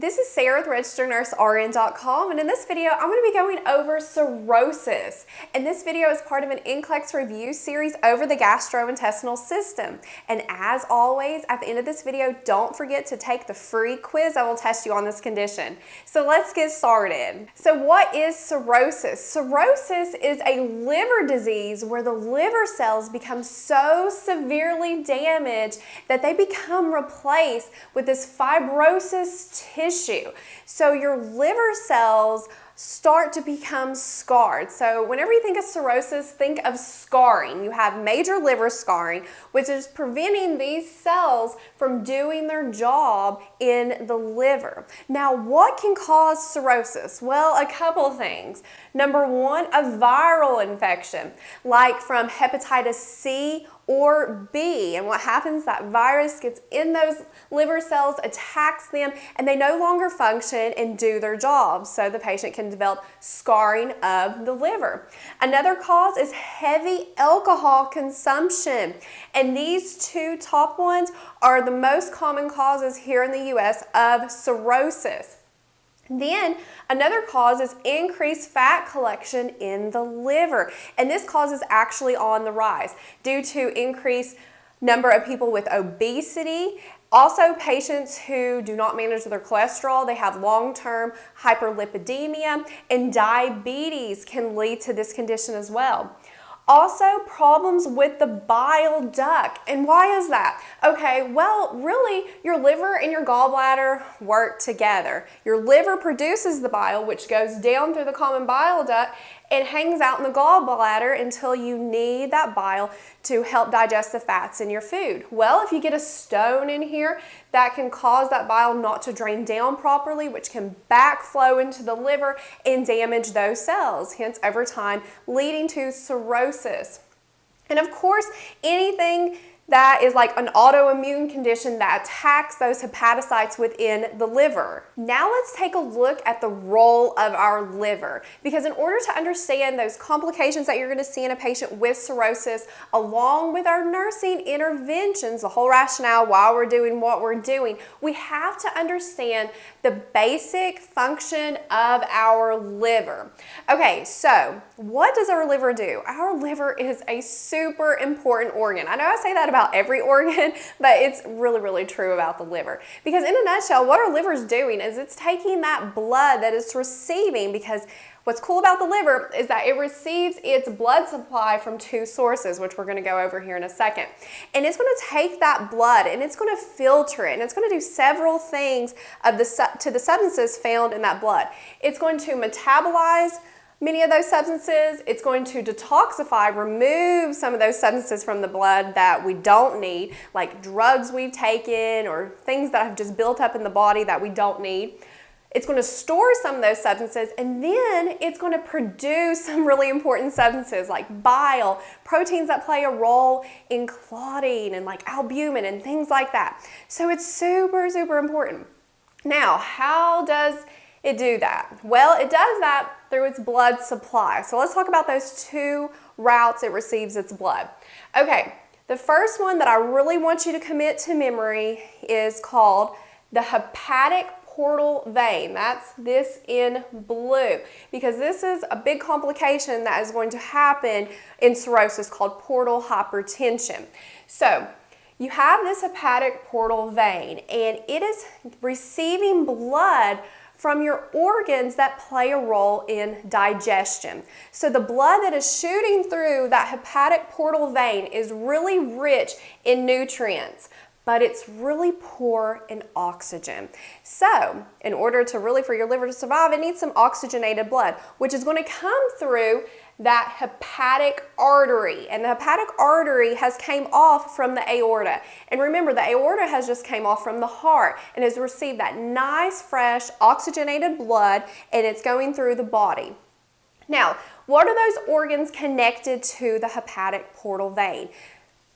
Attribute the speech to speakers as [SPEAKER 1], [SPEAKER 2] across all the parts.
[SPEAKER 1] This is Sarah with registerednursern.com, and in this video I'm going to be going over cirrhosis. And this video is part of an NCLEX review series over the gastrointestinal system. And as always, at the end of this video, don't forget to take the free quiz that will test you on this condition. So let's get started. So what is cirrhosis? Cirrhosis is a liver disease where the liver cells become so severely damaged that they become replaced with this fibrosis tissue. So your liver cells start to become scarred. So whenever you think of cirrhosis, think of scarring. You have major liver scarring, which is preventing these cells from doing their job in the liver. Now, what can cause cirrhosis? Well, a couple things. Number one, a viral infection, like from hepatitis C or B. And what happens, that virus gets in those liver cells, attacks them, and they no longer function and do their job. So the patient can develop scarring of the liver. Another cause is heavy alcohol consumption. And these two top ones are the most common causes here in the US of cirrhosis. Then another cause is increased fat collection in the liver, and this cause is actually on the rise due to increased number of people with obesity. Also, patients who do not manage their cholesterol, they have long-term hyperlipidemia, and diabetes can lead to this condition as well. Also, problems with the bile duct. And why is that? Okay, well, really, your liver and your gallbladder work together. Your liver produces the bile, which goes down through the common bile duct and hangs out in the gallbladder until you need that bile to help digest the fats in your food. Well, if you get a stone in here, that can cause that bile not to drain down properly, which can backflow into the liver and damage those cells, hence over time leading to cirrhosis. And of course, anything that is like an autoimmune condition that attacks those hepatocytes within the liver. Now let's take a look at the role of our liver, because in order to understand those complications that you're going to see in a patient with cirrhosis, along with our nursing interventions, the whole rationale why we're doing what we're doing, we have to understand the basic function of our liver. Okay, so what does our liver do? Our liver is a super important organ. I know I say that about every organ, but it's really true about the liver. Because in a nutshell, what our liver is doing is it's taking that blood that it's receiving, because what's cool about the liver is that it receives its blood supply from two sources, which we're going to go over here in a second. And it's going to take that blood and it's going to filter it, and it's going to do several things to the substances found in that blood. It's going to metabolize many of those substances. It's going to detoxify, remove some of those substances from the blood that we don't need, like drugs we've taken or things that have just built up in the body that we don't need. It's going to store some of those substances, and then it's going to produce some really important substances like bile, proteins that play a role in clotting, and like albumin and things like that. So it's super important. Now, how does it do that? Well, it does that through its blood supply. So let's talk about those two routes it receives its blood. Okay, the first one that I really want you to commit to memory is called the hepatic portal vein. That's this in blue, because this is a big complication that is going to happen in cirrhosis called portal hypertension. So you have this hepatic portal vein, and it is receiving blood from your organs that play a role in digestion. So the blood that is shooting through that hepatic portal vein is really rich in nutrients, but it's really poor in oxygen. So in order to really, for your liver to survive, it needs some oxygenated blood, which is going to come through that hepatic artery. And the hepatic artery has came off from the aorta. And remember, the aorta has just came off from the heart and has received that nice, fresh, oxygenated blood, and it's going through the body. Now, what are those organs connected to the hepatic portal vein?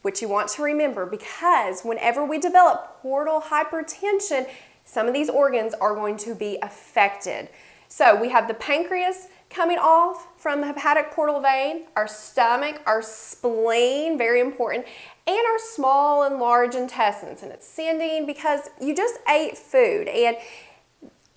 [SPEAKER 1] Which you want to remember, because whenever we develop portal hypertension, some of these organs are going to be affected. So we have the pancreas coming off from the hepatic portal vein, our stomach, our spleen, very important, and our small and large intestines. And it's sending because you just ate food, and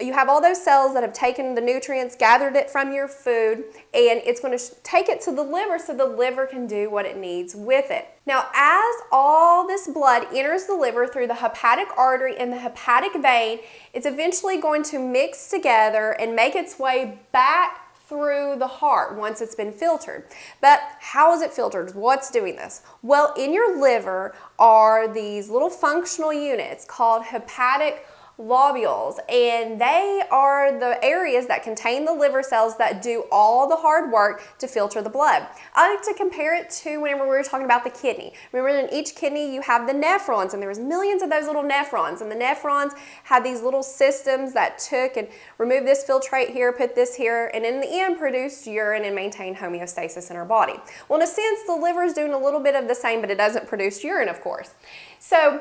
[SPEAKER 1] You have all those cells that have taken the nutrients, gathered it from your food, and it's going to take it to the liver so the liver can do what it needs with it. Now, as all this blood enters the liver through the hepatic artery and the hepatic vein, it's eventually going to mix together and make its way back through the heart once it's been filtered. But how is it filtered? What's doing this? Well, in your liver are these little functional units called hepatic lobules, and they are the areas that contain the liver cells that do all the hard work to filter the blood. I like to compare it to whenever we were talking about the kidney. Remember, in each kidney you have the nephrons, and there was millions of those little nephrons, and the nephrons had these little systems that took and removed this filtrate here, put this here, and in the end produced urine and maintained homeostasis in our body. Well, in a sense, the liver is doing a little bit of the same, but it doesn't produce urine, of course. So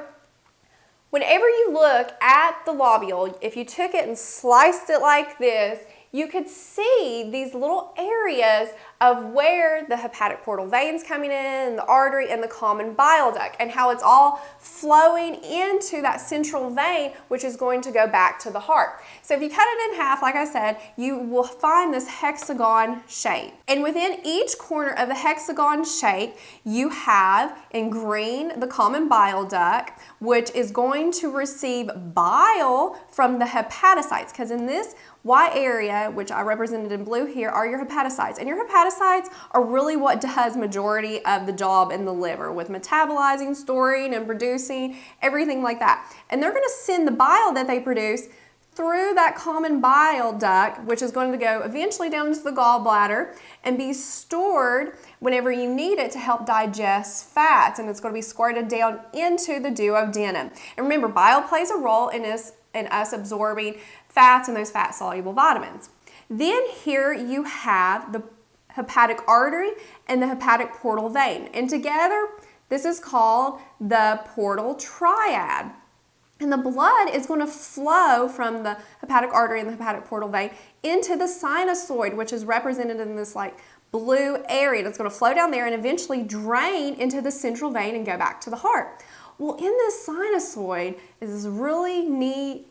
[SPEAKER 1] whenever you look at the lobule, if you took it and sliced it like this, you could see these little areas of where the hepatic portal veins coming in, the artery, and the common bile duct, and how it's all flowing into that central vein, which is going to go back to the heart. So if you cut it in half, like I said, you will find this hexagon shape. And within each corner of the hexagon shape, you have in green the common bile duct, which is going to receive bile from the hepatocytes, because in this white area, which I represented in blue here, are your hepatocytes. And your hepatocytes are really what does majority of the job in the liver with metabolizing, storing, and producing, everything like that. And they're going to send the bile that they produce through that common bile duct, which is going to go eventually down into the gallbladder and be stored whenever you need it to help digest fats. And it's going to be squirted down into the duodenum. And remember, bile plays a role in us absorbing fats and those fat-soluble vitamins. Then here you have the hepatic artery and the hepatic portal vein. And together, this is called the portal triad. And the blood is going to flow from the hepatic artery and the hepatic portal vein into the sinusoid, which is represented in this like blue area. And it's going to flow down there and eventually drain into the central vein and go back to the heart. Well, in this sinusoid is this really neat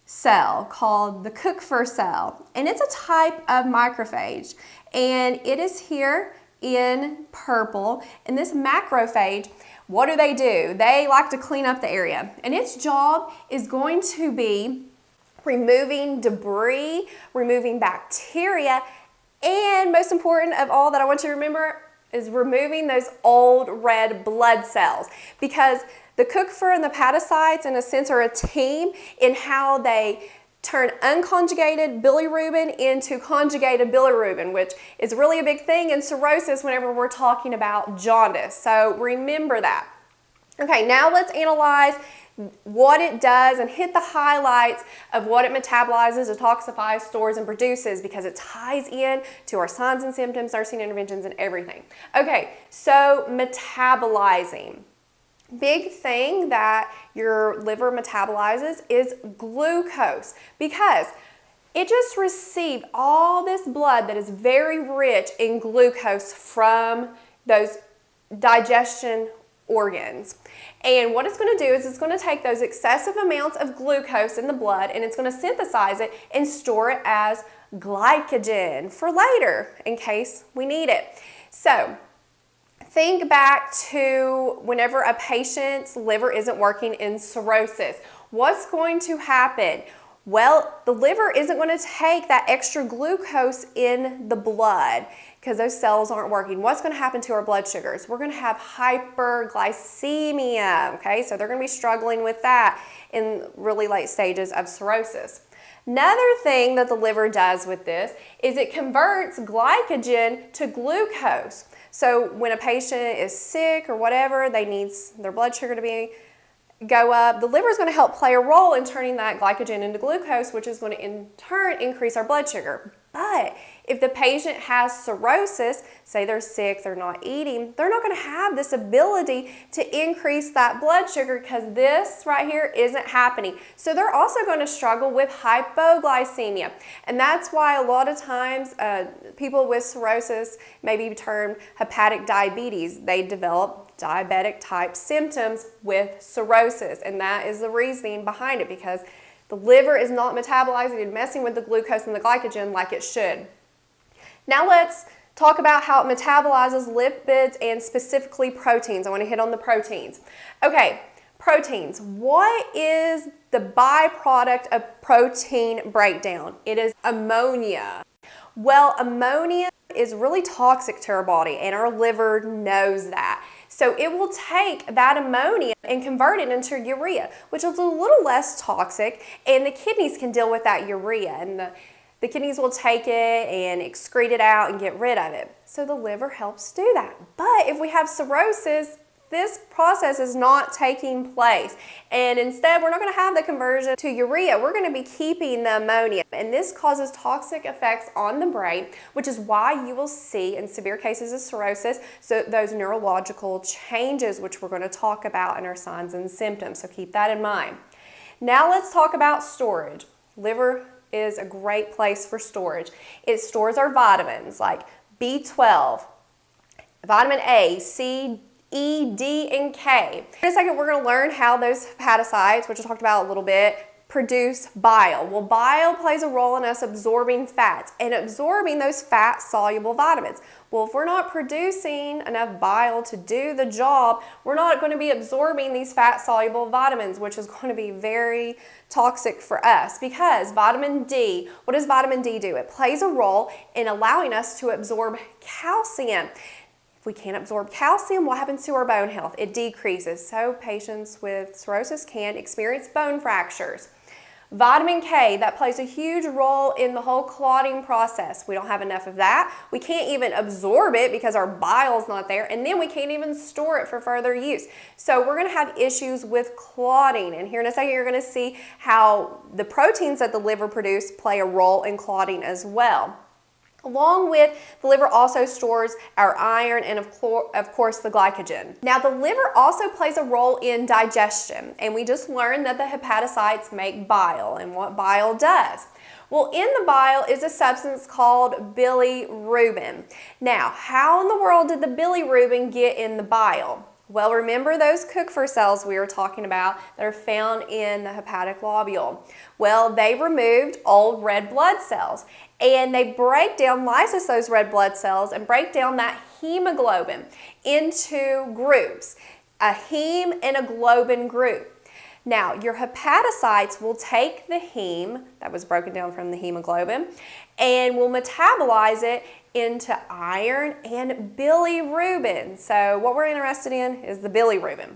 [SPEAKER 1] cell called the Kupffer cell, and it's a type of macrophage, and it is here in purple. And this macrophage, what do? They like to clean up the area, and its job is going to be removing debris, removing bacteria, and most important of all that I want you to remember is removing those old red blood cells, because the Kupffer and the hepatocytes, in a sense, are a team in how they turn unconjugated bilirubin into conjugated bilirubin, which is really a big thing in cirrhosis whenever we're talking about jaundice. So remember that. Okay, now let's analyze what it does and hit the highlights of what it metabolizes, detoxifies, stores, and produces, because it ties in to our signs and symptoms, nursing interventions, and everything. Okay, so metabolizing. Big thing that your liver metabolizes is glucose, because it just received all this blood that is very rich in glucose from those digestion organs. And what it's going to do is it's going to take those excessive amounts of glucose in the blood and it's going to synthesize it and store it as glycogen for later in case we need it. So think back to whenever a patient's liver isn't working in cirrhosis. What's going to happen? Well, the liver isn't going to take that extra glucose in the blood because those cells aren't working. What's going to happen to our blood sugars? We're going to have hyperglycemia, okay? So they're going to be struggling with that in really late stages of cirrhosis. Another thing that the liver does with this is it converts glycogen to glucose. So when a patient is sick or whatever, they need their blood sugar to go up, the liver is going to help play a role in turning that glycogen into glucose, which is going to in turn increase our blood sugar. But if the patient has cirrhosis, say they're sick, they're not eating, they're not going to have this ability to increase that blood sugar because this right here isn't happening. So they're also going to struggle with hypoglycemia. And that's why a lot of times people with cirrhosis may be termed hepatic diabetes. They develop diabetic type symptoms with cirrhosis, and that is the reasoning behind it, because The liver is not metabolizing and messing with the glucose and the glycogen like it should. Now let's talk about how it metabolizes lipids and specifically proteins. I want to hit on the proteins. Okay, proteins. What is the byproduct of protein breakdown? It is ammonia. Well, ammonia is really toxic to our body, and our liver knows that. So it will take that ammonia and convert it into urea, which is a little less toxic, and the kidneys can deal with that urea, and the kidneys will take it and excrete it out and get rid of it. So the liver helps do that. But if we have cirrhosis, this process is not taking place, and instead we're not going to have the conversion to urea. We're going to be keeping the ammonia, and this causes toxic effects on the brain, which is why you will see in severe cases of cirrhosis those neurological changes, which we're going to talk about in our signs and symptoms. So keep that in mind. Now let's talk about storage. Liver is a great place for storage. It stores our vitamins like B12, vitamin A, C, E, D, and K. In a second, we're going to learn how those hepatocytes, which I talked about a little bit, produce bile. Well, bile plays a role in us absorbing fats and absorbing those fat-soluble vitamins. Well, if we're not producing enough bile to do the job, we're not going to be absorbing these fat-soluble vitamins, which is going to be very toxic for us because vitamin D, what does vitamin D do? It plays a role in allowing us to absorb calcium. If we can't absorb calcium, what happens to our bone health? It decreases. So patients with cirrhosis can experience bone fractures. Vitamin K, that plays a huge role in the whole clotting process. We don't have enough of that. We can't even absorb it because our bile is not there, and then we can't even store it for further use. So we're going to have issues with clotting, and here in a second you're going to see how the proteins that the liver produce play a role in clotting as well. Along with, the liver also stores our iron and of course the glycogen. Now the liver also plays a role in digestion, and we just learned that the hepatocytes make bile and what bile does. Well, in the bile is a substance called bilirubin. Now, how in the world did the bilirubin get in the bile? Well, remember those Kupffer cells we were talking about that are found in the hepatic lobule? Well, they removed old red blood cells, and they break down, lysis those red blood cells and break down that hemoglobin into groups, a heme and a globin group. Now, your hepatocytes will take the heme that was broken down from the hemoglobin and will metabolize it into iron and bilirubin. So what we're interested in is the bilirubin.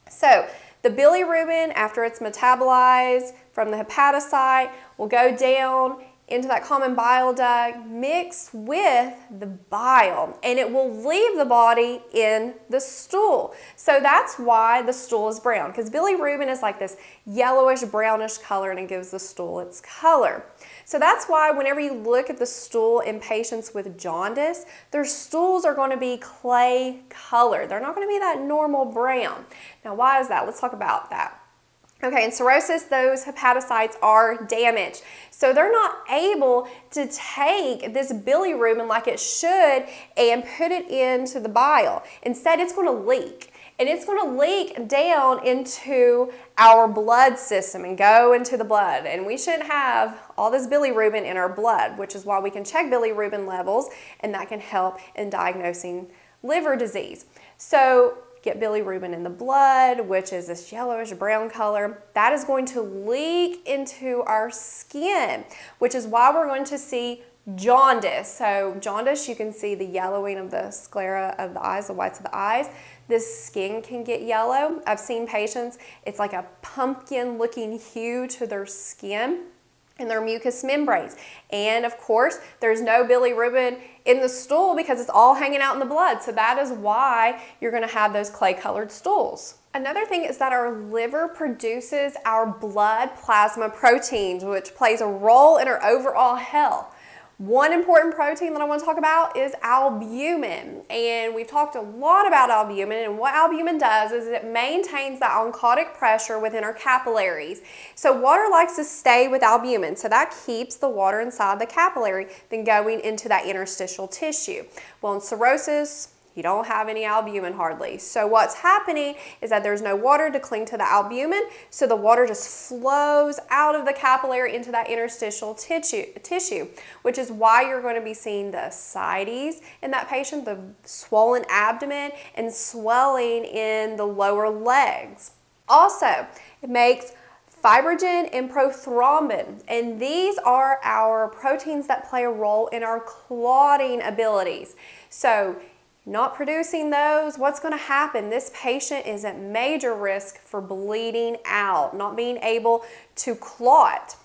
[SPEAKER 1] So the bilirubin, after it's metabolized from the hepatocyte, will go down into that common bile duct, mix with the bile, and it will leave the body in the stool. So that's why the stool is brown, because bilirubin is like this yellowish brownish color, and it gives the stool its color. So that's why whenever you look at the stool in patients with jaundice, their stools are going to be clay color. They're not going to be that normal brown. Now, why is that? Let's talk about that. Okay, in cirrhosis, those hepatocytes are damaged. So they're not able to take this bilirubin like it should and put it into the bile. Instead, it's going to leak. And it's going to leak down into our blood system and go into the blood. And we shouldn't have all this bilirubin in our blood, which is why we can check bilirubin levels, and that can help in diagnosing liver disease. So get bilirubin in the blood, which is this yellowish brown color. That is going to leak into our skin, which is why we're going to see jaundice. So jaundice, you can see the yellowing of the sclera of the eyes, the whites of the eyes. This skin can get yellow. I've seen patients, it's like a pumpkin looking hue to their skin and their mucous membranes. And of course, there's no bilirubin in the stool because it's all hanging out in the blood. So that is why you're going to have those clay-colored stools. Another thing is that our liver produces our blood plasma proteins, which plays a role in our overall health. One important protein that I want to talk about is albumin, and we've talked a lot about albumin, and what albumin does is it maintains that oncotic pressure within our capillaries. So water likes to stay with albumin, so that keeps the water inside the capillary then going into that interstitial tissue. Well, in cirrhosis, You don't have any albumin hardly. So what's happening is that there's no water to cling to the albumin, so the water just flows out of the capillary into that interstitial tissue, which is why you're going to be seeing the ascites in that patient, the swollen abdomen, and swelling in the lower legs. Also, it makes fibrinogen and prothrombin, and these are our proteins that play a role in our clotting abilities. So not producing those, what's going to happen? This patient is at major risk for bleeding out, not being able to clot.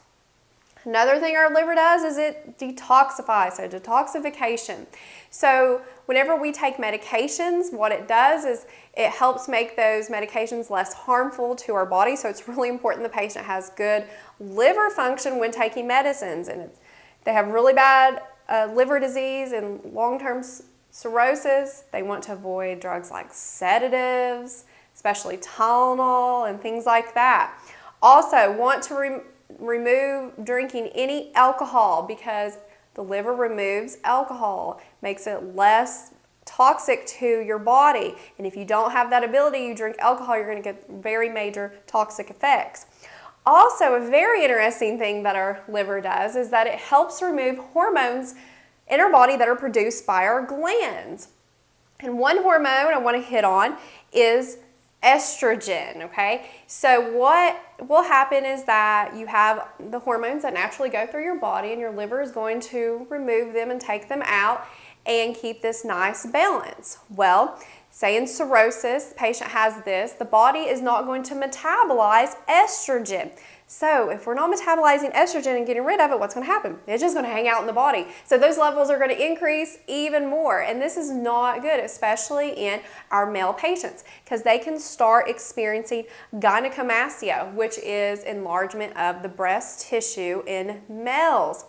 [SPEAKER 1] Another thing our liver does is it detoxifies, so detoxification. So whenever we take medications, what it does is it helps make those medications less harmful to our body. So it's really important the patient has good liver function when taking medicines. And if they have really bad liver disease and long-term cirrhosis, they want to avoid drugs like sedatives, especially Tylenol and things like that. Also want to remove drinking any alcohol, because the liver removes alcohol, makes it less toxic to your body. And if you don't have that ability, you drink alcohol, you're going to get very major toxic effects. Also, a very interesting thing that our liver does is that it helps remove hormones in our body that are produced by our glands. And one hormone I want to hit on is estrogen, okay? So what will happen is that you have the hormones that naturally go through your body, and your liver is going to remove them and take them out and keep this nice balance. Well, say in cirrhosis, the patient has this, the body is not going to metabolize estrogen. So if we're not metabolizing estrogen and getting rid of it, what's going to happen? It's just going to hang out in the body. So those levels are going to increase even more. And this is not good, especially in our male patients, because they can start experiencing gynecomastia, which is enlargement of the breast tissue in males.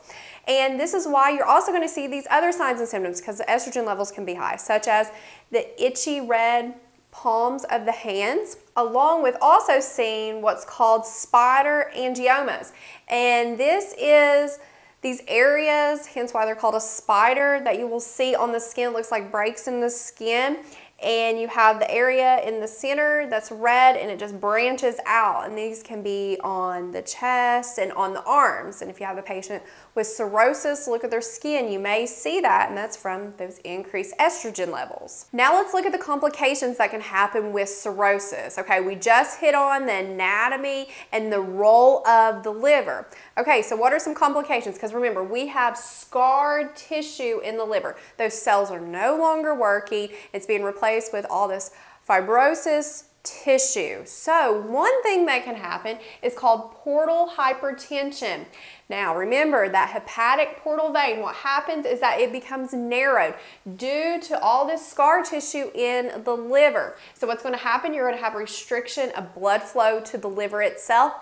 [SPEAKER 1] And this is why you're also going to see these other signs and symptoms, because the estrogen levels can be high, such as the itchy red palms of the hands, along with also seeing what's called spider angiomas. And this is these areas, hence why they're called a spider, that you will see on the skin. It looks like breaks in the skin. And you have the area in the center that's red, and it just branches out. And these can be on the chest and on the arms. And if you have a patient with cirrhosis, look at their skin, you may see that, and that's from those increased estrogen levels. Now let's look at the complications that can happen with cirrhosis. Okay, we just hit on the anatomy and the role of the liver. Okay, so what are some complications? Because remember, we have scarred tissue in the liver. Those cells are no longer working. It's being replaced with all this fibrosis tissue. So one thing that can happen is called portal hypertension. Now remember that hepatic portal vein, what happens is that it becomes narrowed due to all this scar tissue in the liver. So what's going to happen, you're going to have restriction of blood flow to the liver itself,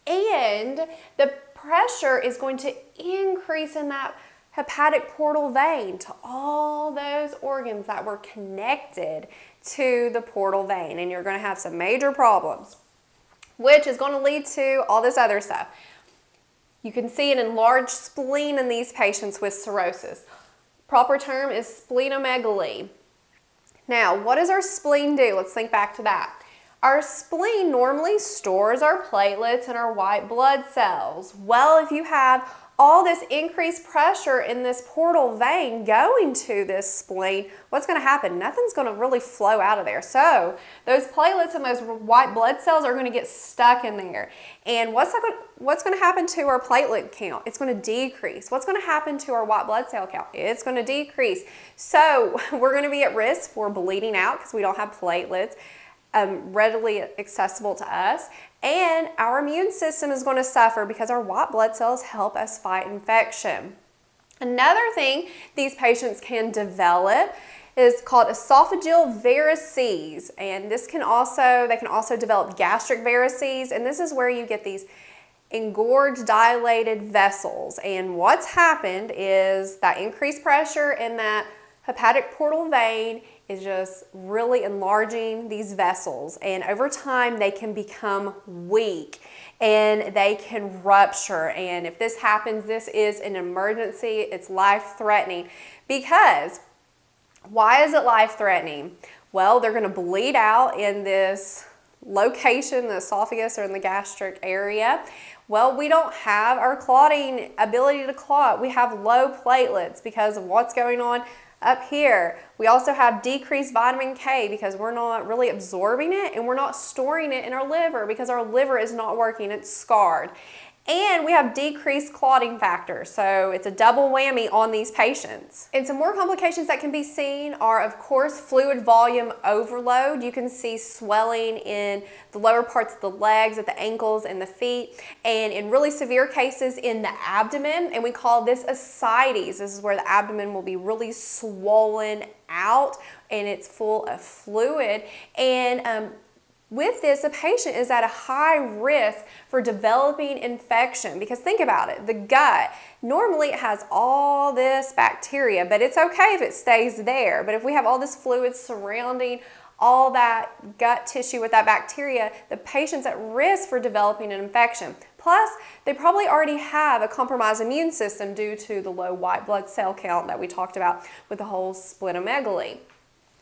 [SPEAKER 1] and the pressure is going to increase in that hepatic portal vein to all those organs that were connected to the portal vein, and you're going to have some major problems, which is going to lead to all this other stuff. You can see an enlarged spleen in these patients with cirrhosis. Proper term is splenomegaly. Now, what does our spleen do? Let's think back to that. Our spleen normally stores our platelets and our white blood cells. Well, if you have all this increased pressure in this portal vein going to this spleen, what's going to happen? Nothing's going to really flow out of there. So those platelets and those white blood cells are going to get stuck in there. And what's going to happen to our platelet count? It's going to decrease. What's going to happen to our white blood cell count? It's going to decrease. So we're going to be at risk for bleeding out because we don't have platelets readily accessible to us, and our immune system is going to suffer because our white blood cells help us fight infection. Another thing these patients can develop is called esophageal varices, and they can also develop gastric varices, and this is where you get these engorged, dilated vessels. And what's happened is that increased pressure in that hepatic portal vein is just really enlarging these vessels, and over time they can become weak and they can rupture. And if this happens, this is an emergency. It's life-threatening, because Why is it life-threatening? Well, they're going to bleed out in this location, the esophagus or in the gastric area. Well, we don't have our clotting ability to clot. We have low platelets because of what's going on up here. We also have decreased vitamin K because we're not really absorbing it, and we're not storing it in our liver because our liver is not working, it's scarred. And we have decreased clotting factor, so it's a double whammy on these patients. And some more complications that can be seen are, of course, fluid volume overload. You can see swelling in the lower parts of the legs, at the ankles, and the feet, and in really severe cases in the abdomen, and we call this ascites. This is where the abdomen will be really swollen out and it's full of fluid. And with this, a patient is at a high risk for developing infection because think about it, the gut, normally it has all this bacteria, but it's okay if it stays there. But if we have all this fluid surrounding all that gut tissue with that bacteria, the patient's at risk for developing an infection. Plus, they probably already have a compromised immune system due to the low white blood cell count that we talked about with the whole splenomegaly.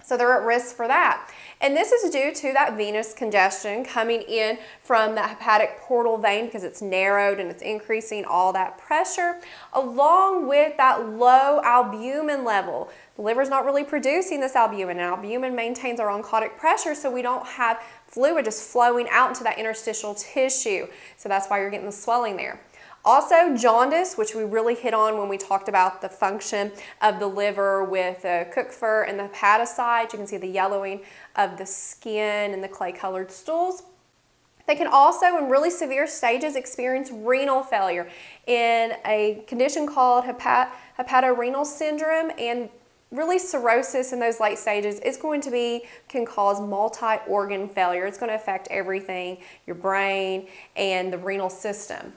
[SPEAKER 1] So they're at risk for that. And this is due to that venous congestion coming in from the hepatic portal vein because it's narrowed and it's increasing all that pressure, along with that low albumin level. The liver's not really producing this albumin, and albumin maintains our oncotic pressure so we don't have fluid just flowing out into that interstitial tissue. So that's why you're getting the swelling there. Also, jaundice, which we really hit on when we talked about the function of the liver with the Kupffer and the hepatocytes. You can see the yellowing of the skin and the clay-colored stools. They can also, in really severe stages, experience renal failure in a condition called hepatorenal syndrome, and really cirrhosis in those late stages is going to can cause multi-organ failure. It's going to affect everything, your brain and the renal system.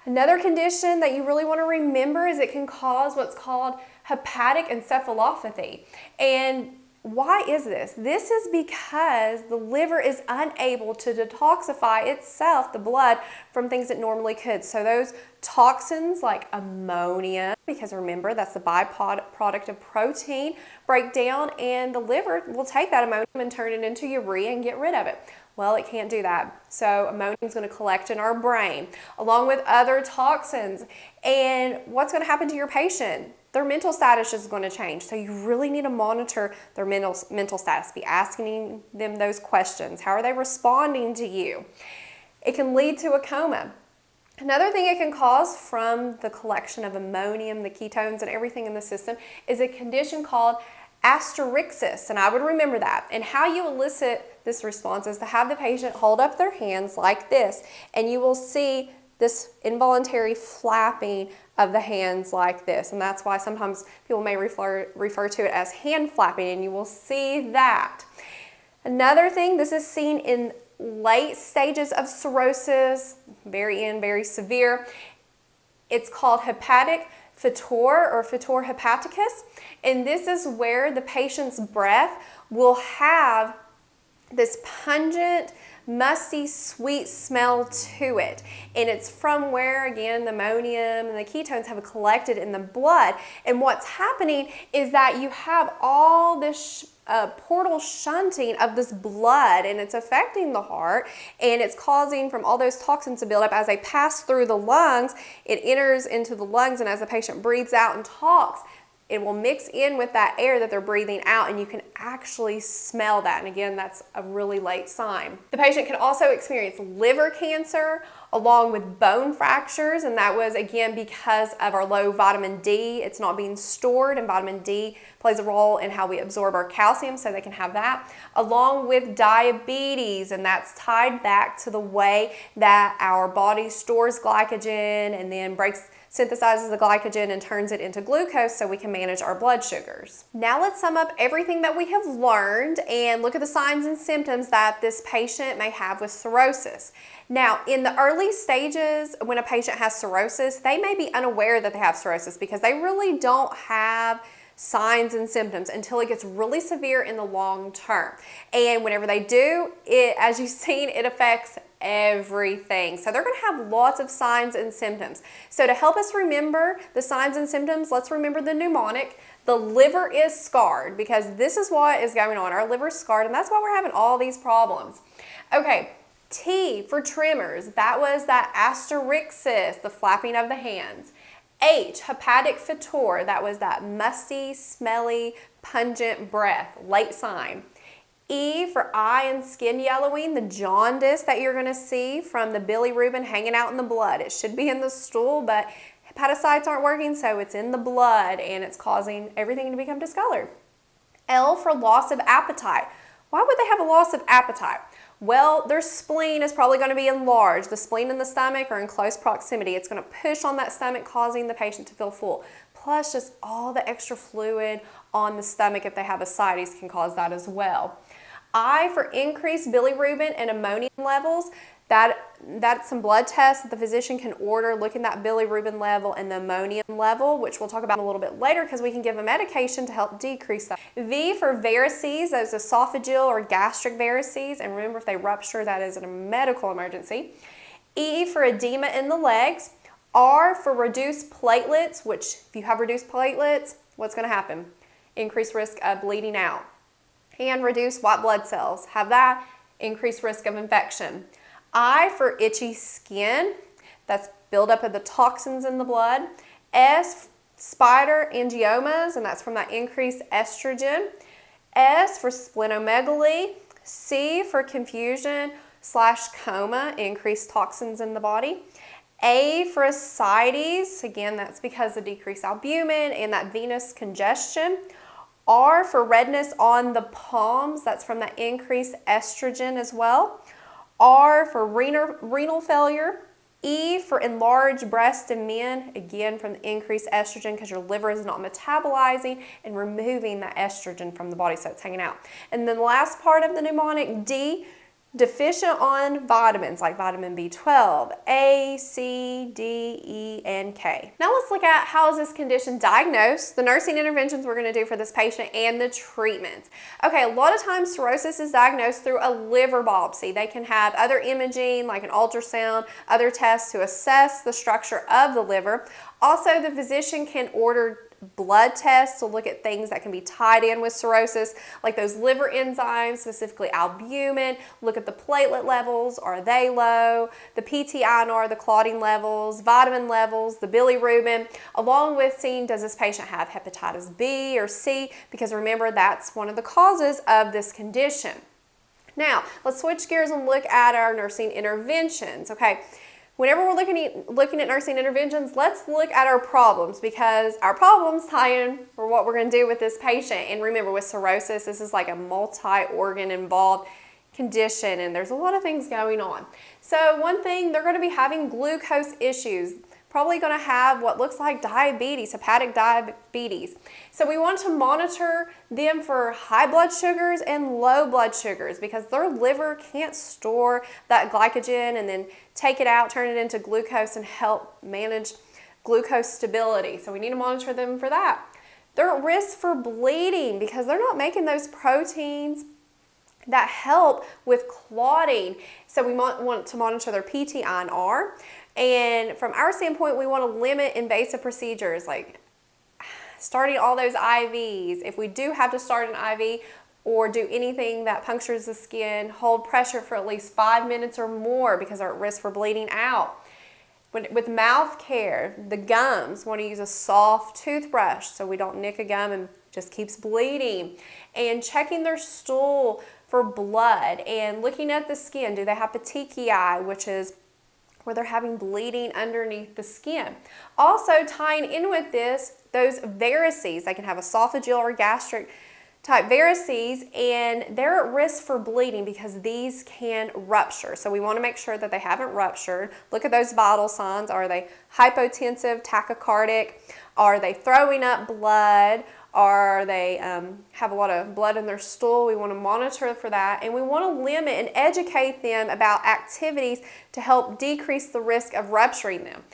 [SPEAKER 1] Another condition that you really want to remember is it can cause what's called hepatic encephalopathy. And why is this? This is because the liver is unable to detoxify itself, the blood, from things it normally could. So those toxins like ammonia, because remember that's the byproduct of protein breakdown, and the liver will take that ammonia and turn it into urea and get rid of it. Well, it can't do that. So ammonia is going to collect in our brain along with other toxins. And what's going to happen to your patient? Their mental status is going to change. So you really need to monitor their mental status. Be asking them those questions. How are they responding to you? It can lead to a coma. Another thing it can cause from the collection of ammonium, the ketones, and everything in the system is a condition called ascites, and I would remember that. And how you elicit this response is to have the patient hold up their hands like this, and you will see this involuntary flapping of the hands like this, and that's why sometimes people may refer to it as hand flapping, and you will see that. Another thing, this is seen in late stages of cirrhosis, very severe. It's called hepatic fetor or fetor hepaticus, and this is where the patient's breath will have this pungent, musty, sweet smell to it. And it's from where, again, the ammonium and the ketones have collected in the blood. And what's happening is that you have all this portal shunting of this blood, and it's affecting the heart, and it's causing from all those toxins to build up as they pass through the lungs. It enters into the lungs, and as the patient breathes out and talks, it will mix in with that air that they're breathing out, and you can actually smell that. And again, that's a really late sign. The patient can also experience liver cancer along with bone fractures, and that was again because of our low vitamin D. It's not being stored, and vitamin D plays a role in how we absorb our calcium, so they can have that, along with diabetes, and that's tied back to the way that our body stores glycogen and then synthesizes the glycogen and turns it into glucose so we can manage our blood sugars. Now let's sum up everything that we have learned and look at the signs and symptoms that this patient may have with cirrhosis. Now, in the early stages, when a patient has cirrhosis, they may be unaware that they have cirrhosis because they really don't have signs and symptoms until it gets really severe in the long term. And whenever they do, it, as you've seen, it affects everything. So they're going to have lots of signs and symptoms. So to help us remember the signs and symptoms, let's remember the mnemonic. The liver is scarred, because this is what is going on. Our liver is scarred, and that's why we're having all these problems. Okay, T for tremors. That was that ascites, the flapping of the hands. H, hepatic fetor. That was that musty, smelly, pungent breath, late sign. E for eye and skin yellowing, the jaundice that you're going to see from the bilirubin hanging out in the blood. It should be in the stool, but hepatocytes aren't working, so it's in the blood and it's causing everything to become discolored. L for loss of appetite. Why would they have a loss of appetite? Well, their spleen is probably going to be enlarged. The spleen and the stomach are in close proximity. It's going to push on that stomach, causing the patient to feel full. Plus, just all the extra fluid on the stomach, if they have ascites, can cause that as well. I for increased bilirubin and ammonium levels. That's some blood tests that the physician can order, looking at that bilirubin level and the ammonium level, which we'll talk about a little bit later because we can give a medication to help decrease that. V for varices, those esophageal or gastric varices, and remember, if they rupture, that is a medical emergency. E for edema in the legs. R for reduced platelets, which if you have reduced platelets, what's going to happen? Increased risk of bleeding out. And reduced white blood cells. Have that, increased risk of infection. I for itchy skin, that's buildup of the toxins in the blood. S, spider angiomas, and that's from that increased estrogen. S for splenomegaly. C for confusion/coma, increased toxins in the body. A for ascites, again, that's because of decreased albumin and that venous congestion. R for redness on the palms, that's from that increased estrogen as well. R for renal failure. E for enlarged breast in men, again from the increased estrogen because your liver is not metabolizing and removing that estrogen from the body, so it's hanging out. And then the last part of the mnemonic, D, deficient on vitamins like vitamin B12, A, C, D, E, and K. Now let's look at how is this condition diagnosed, the nursing interventions we're going to do for this patient, and the treatments. Okay, a lot of times cirrhosis is diagnosed through a liver biopsy. They can have other imaging like an ultrasound, other tests to assess the structure of the liver. Also, the physician can order blood tests to look at things that can be tied in with cirrhosis, like those liver enzymes, specifically albumin. Look at the platelet levels, are they low? The PT-INR, the clotting levels, vitamin levels, the bilirubin, along with seeing does this patient have hepatitis B or C, because remember, that's one of the causes of this condition. Now, let's switch gears and look at our nursing interventions, okay? Whenever we're looking at nursing interventions, let's look at our problems, because our problems tie in for what we're going to do with this patient. And remember, with cirrhosis, this is like a multi-organ involved condition, and there's a lot of things going on. So one thing, they're going to be having glucose issues. Probably going to have what looks like diabetes, hepatic diabetes. So we want to monitor them for high blood sugars and low blood sugars, because their liver can't store that glycogen and then take it out, turn it into glucose, and help manage glucose stability. So we need to monitor them for that. They're at risk for bleeding because they're not making those proteins that help with clotting. So we want to monitor their PT-INR. And from our standpoint, we want to limit invasive procedures like starting all those IVs. If we do have to start an IV or do anything that punctures the skin, hold pressure for at least 5 minutes or more, because they're at risk for bleeding out. With mouth care, the gums, want to use a soft toothbrush so we don't nick a gum and just keeps bleeding. And checking their stool for blood and looking at the skin. Do they have petechiae, which is where they're having bleeding underneath the skin? Also tying in with this, those varices. They can have esophageal or gastric type varices, and they're at risk for bleeding because these can rupture. So we want to make sure that they haven't ruptured. Look at those vital signs. Are they hypotensive, tachycardic? Are they throwing up blood? Are they have a lot of blood in their stool? We want to monitor for that, and we want to limit and educate them about activities to help decrease the risk of rupturing them.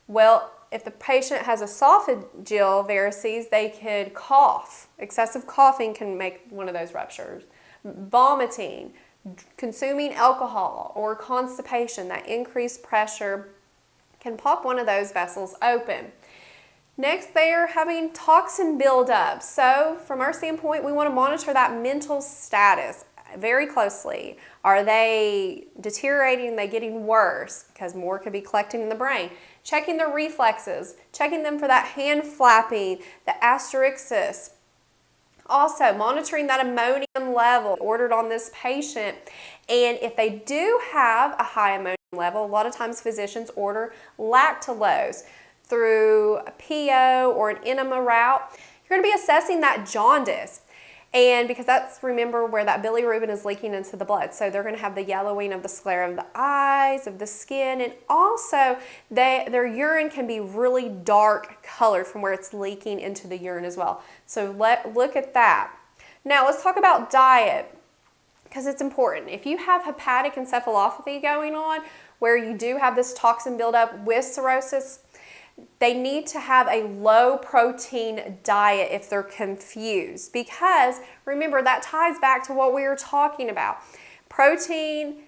[SPEAKER 1] Well, If the patient has esophageal varices, they could cough. Excessive coughing can make one of those ruptures. Vomiting, consuming alcohol, or constipation, that increased pressure can pop one of those vessels open. Next, they are having toxin buildup. So from our standpoint, we want to monitor that mental status very closely. Are they deteriorating? Are they getting worse? Because more could be collecting in the brain. Checking their reflexes, checking them for that hand flapping, the ascites. Also, monitoring that ammonium level ordered on this patient. And if they do have a high ammonium level, a lot of times physicians order lactulose through a PO or an enema route. You're going to be assessing that jaundice. And because that's, remember, where that bilirubin is leaking into the blood. So they're going to have the yellowing of the sclera of the eyes, of the skin, and also their urine can be really dark colored from where it's leaking into the urine as well. So look at that. Now let's talk about diet, because it's important. If you have hepatic encephalopathy going on, where you do have this toxin buildup with cirrhosis, they need to have a low protein diet if they're confused, because remember, that ties back to what we were talking about. Protein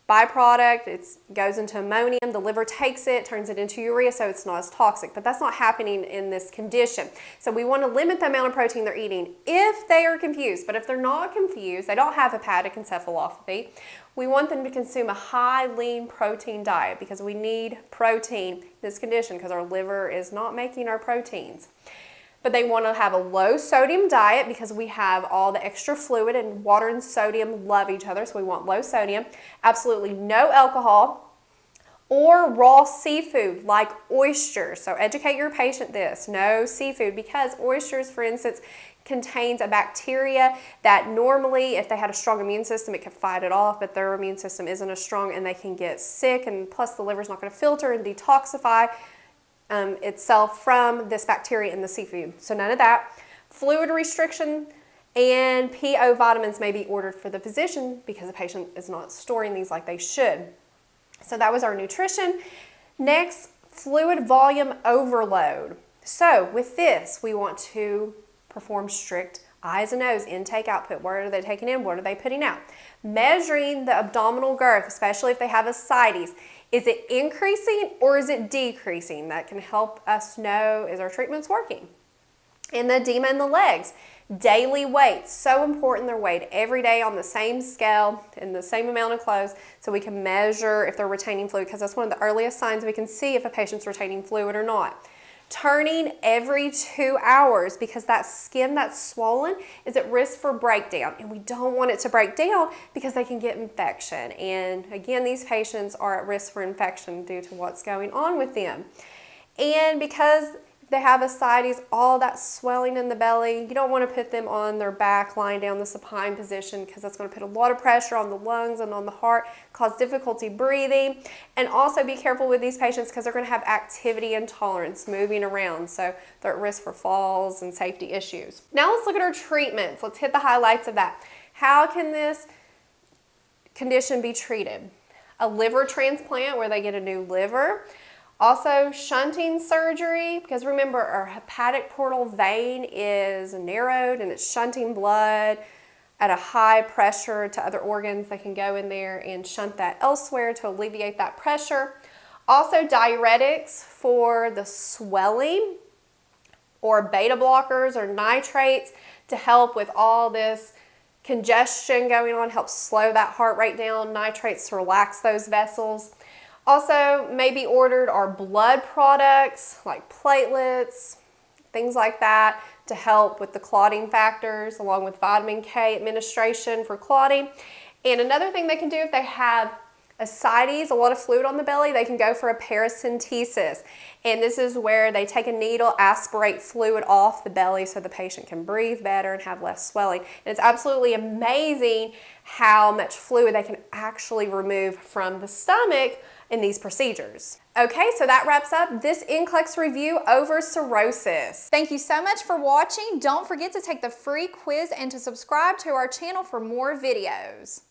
[SPEAKER 1] byproduct, it goes into ammonium, the liver takes it, turns it into urea, so it's not as toxic, but that's not happening in this condition. So we want to limit the amount of protein they're eating if they are confused. But if they're not confused, they don't have hepatic encephalopathy, we want them to consume a high lean protein diet, because we need protein in this condition because our liver is not making our proteins. But they want to have a low sodium diet because we have all the extra fluid, and water and sodium love each other, so we want low sodium. Absolutely no alcohol or raw seafood like oysters. So educate your patient this, no seafood, because oysters, for instance, contains a bacteria that normally, if they had a strong immune system, it could fight it off, but their immune system isn't as strong and they can get sick, and plus the liver's not going to filter and detoxify itself from this bacteria in the seafood. So none of that. Fluid restriction and PO vitamins may be ordered for the physician because the patient is not storing these like they should. So that was our nutrition. Next, fluid volume overload. So with this, we want to perform strict eyes and nose, intake, output. What are they taking in? What are they putting out? Measuring the abdominal girth, especially if they have ascites. Is it increasing or is it decreasing? That can help us know, is our treatments working? And the edema in the legs. Daily weight, so important. They're weighed every day on the same scale in the same amount of clothes, so we can measure if they're retaining fluid, because that's one of the earliest signs we can see if a patient's retaining fluid or not. Turning every 2 hours, because that skin that's swollen is at risk for breakdown, and we don't want it to break down because they can get infection. And again, these patients are at risk for infection due to what's going on with them. And because they have ascites, all that swelling in the belly, you don't want to put them on their back lying down the supine position, because that's going to put a lot of pressure on the lungs and on the heart, cause difficulty breathing. And also be careful with these patients because they're going to have activity intolerance, moving around, so they're at risk for falls and safety issues. Now let's look at our treatments. Let's hit the highlights of that. How can this condition be treated? A liver transplant where they get a new liver. Also, shunting surgery, because remember, our hepatic portal vein is narrowed and it's shunting blood at a high pressure to other organs. They can go in there and shunt that elsewhere to alleviate that pressure. Also, diuretics for the swelling, or beta blockers or nitrates to help with all this congestion going on, help slow that heart rate down. Nitrates to relax those vessels. Also, maybe ordered are blood products like platelets, things like that, to help with the clotting factors, along with vitamin K administration for clotting. And another thing they can do, if they have ascites, a lot of fluid on the belly, they can go for a paracentesis. And this is where they take a needle, aspirate fluid off the belly so the patient can breathe better and have less swelling. And it's absolutely amazing how much fluid they can actually remove from the stomach in these procedures. Okay, so that wraps up this NCLEX review over cirrhosis. Thank you so much for watching. Don't forget to take the free quiz and to subscribe to our channel for more videos.